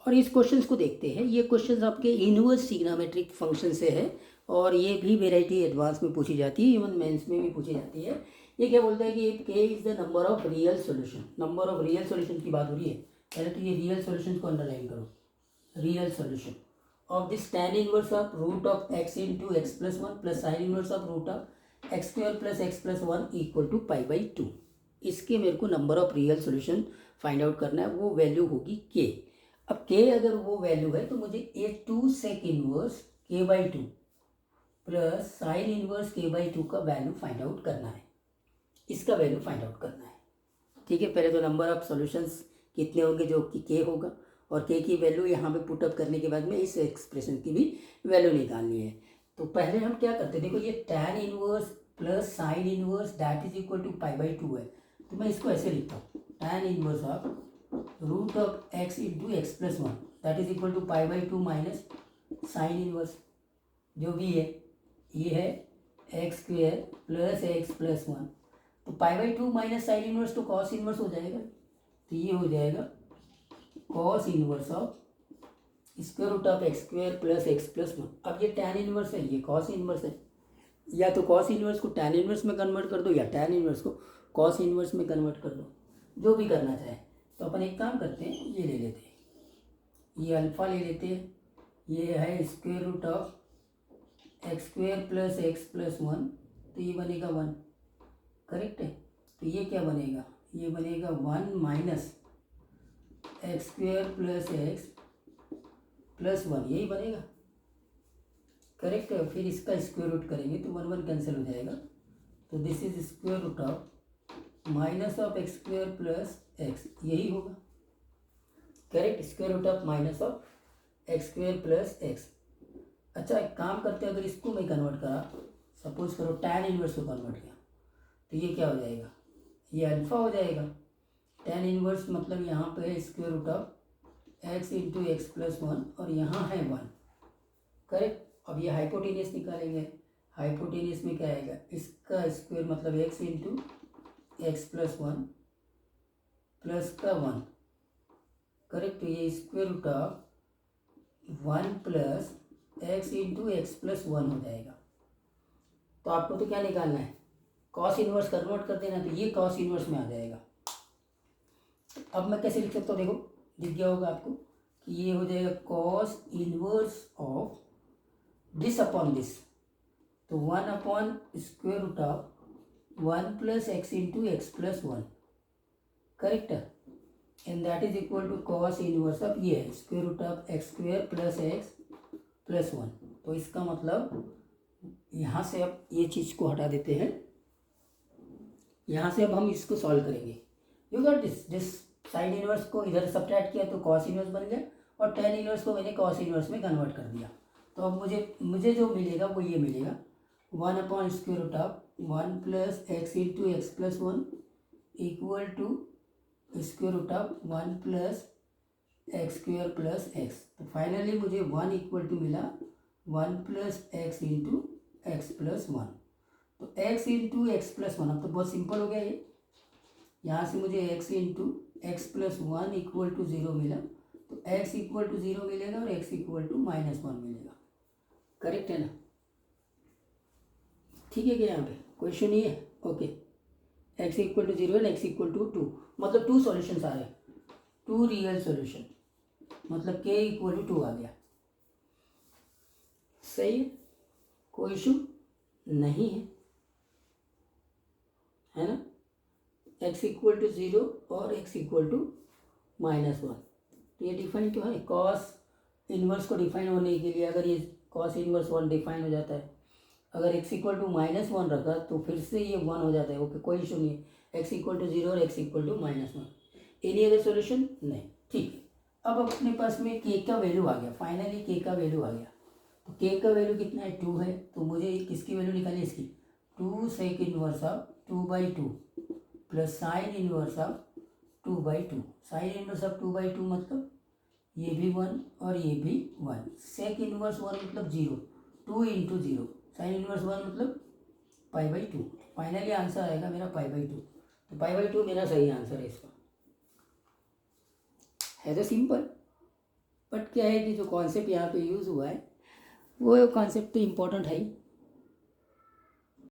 और इस क्वेश्चन को देखते हैं। ये क्वेश्चन आपके इनवर्स ट्रिग्नोमेट्रिक फंक्शन से है और ये भी वेराइटी एडवांस में पूछी जाती है, इवन मेंस में भी पूछी जाती है। ये क्या बोलता है कि k is the number of real solution. Number of real solution की बात हो रही है। पहले तो ये रियल सॉल्यूशन को अंडरलाइन करो। Real solution of this tan inverse of root of x into x plus one plus sine inverse of root of x square plus x plus one equal to pi by two. इसके मेरे को number of real solution find out करना है। वो value होगी k। अब k अगर वो वैल्यू है तो मुझे ए टू सेक इनवर्स के by two plus sine inverse के बाई टू का वैल्यू फाइंड आउट करना है। इसका वैल्यू फाइंड आउट करना है। ठीक है, पहले तो नंबर ऑफ सॉल्यूशंस कितने होंगे जो कि k होगा, और k की वैल्यू यहाँ पे पुट अप करने के बाद में इस एक्सप्रेशन की भी वैल्यू निकालनी है। तो पहले हम क्या करते हैं, देखो ये tan inverse plus sine inverse that is equal to pi by two है। तो मैं इसको ऐसे लिखता हूँ, tan inverse of root of x into x plus one that is equal to pi by two minus sine inverse जो भी है, ये है x square plus x plus one. तो pi by two minus sine inverse तो cos inverse हो जाएगा। तो ये हो जाएगा cos inverse of square root of x square plus x plus one. अब ये टैन इनवर्स है, ये कॉस इनवर्स है। या तो कॉस इनवर्स को टैन इनवर्स में कन्वर्ट कर दो या टैन इनवर्स को कॉस इनवर्स में कन्वर्ट कर दो, जो भी करना चाहे। तो अपन एक काम करते हैं, ये ले लेते हैं, ये अल्फ़ा ले लेते हैं। ये है square root of x square plus x plus one, तो ये बनेगा वन। करेक्ट है। तो ये क्या बनेगा, ये बनेगा one minus x square plus x plus one, यही बनेगा। करेक्ट है। फिर इसका स्क्वायर रूट करेंगे तो वन वन कैंसिल हो जाएगा। तो this is square root of minus of x square plus x, यही होगा। Correct, square root of minus of x square plus x. अच्छा एक काम करते हैं, अगर इसको मैं कन्वर्ट करा, सपोज करो टैन इनवर्स को कन्वर्ट किया, तो ये क्या हो जाएगा, ये अल्फा हो जाएगा। टैन इनवर्स मतलब यहाँ पे है square root of x into x plus one और यहाँ है वन। करेक्ट। अब ये हाइपोटेनियस निकालेंगे। हाइपोटेनियस में क्या आएगा, इसका स्क्वायर मतलब x into x plus one plus का वन। करेक्ट। तो ये square root of one plus x into x plus one हो जाएगा। तो आपको तो क्या निकालना है, कॉस इनवर्स कन्वर्ट कर देना, तो ये कॉस इनवर्स में आ जाएगा। अब मैं कैसे लिख सकता हूँ, देखो दिख गया होगा आपको कि ये हो जाएगा cos inverse of this upon this, तो one upon square root of one plus x into x plus one. Correct. And that is equal to cos inverse of ये है square root of x square plus x plus one. तो इसका मतलब यहाँ से अब ये चीज़ को हटा देते हैं, यहाँ से अब हम इसको सॉल्व करेंगे। You got this sine inverse को इधर सब्ट्रैक्ट किया तो कॉस इनवर्स बन गया, और टेन इनवर्स को मैंने कॉस इनवर्स में कन्वर्ट कर दिया। तो अब मुझे जो मिलेगा वो ये मिलेगा, one upon square root of one plus x into x plus one equal to square root of one plus x square plus x. तो फाइनली मुझे वन इक्वल टू मिला one plus x into x plus one. तो x into x plus one, अब तो बहुत simple हो गया ये। यहाँ से मुझे x into x plus one equal to zero मिला, तो x इक्वल टू ज़ीरो मिलेगा और x equal to minus one मिलेगा। करेक्ट है ना। ठीक है क्या, यहाँ पे कोई इशू नहीं है। Okay, x equal to zero and x equal to two, मतलब टू सॉल्यूशंस आ रहे हैं, टू रियल सॉल्यूशन, मतलब k इक्वल टू टू आ गया। सही है, कोई इशू नहीं है ना। x इक्वल टू ज़ीरो और x equal to minus one, तो ये डिफाइन तो है। कॉस इनवर्स को डिफाइन होने के लिए अगर ये कॉस इनवर्स वन डिफाइन हो जाता है, अगर x equal to minus one रखा तो फिर से ये वन हो जाता है। ओके, कोई इशू नहीं है। x इक्वल टू ज़ीरो और x equal to minus one, any other solution नहीं। ठीक है, अब अपने पास में k का वैल्यू आ गया। फाइनली k का वैल्यू आ गया, तो k का वैल्यू कितना है, टू है। तो मुझे किसकी वैल्यू निकालनी है, इसकी, two sec inverse of two by two plus sine inverse of two by two. Sine inverse of two by two मतलब ये भी वन और ये भी वन। सेक इनवर्स वन मतलब zero, two into zero. Sine inverse one मतलब pi by two. Finally answer आएगा मेरा पाई बाई टू। तो पाई बाई टू मेरा सही आंसर है इसका। है तो सिंपल। क्या है कि जो कॉन्सेप्ट यहाँ पे यूज़ हुआ है वो कॉन्सेप्ट तो इम्पोर्टेंट है ही,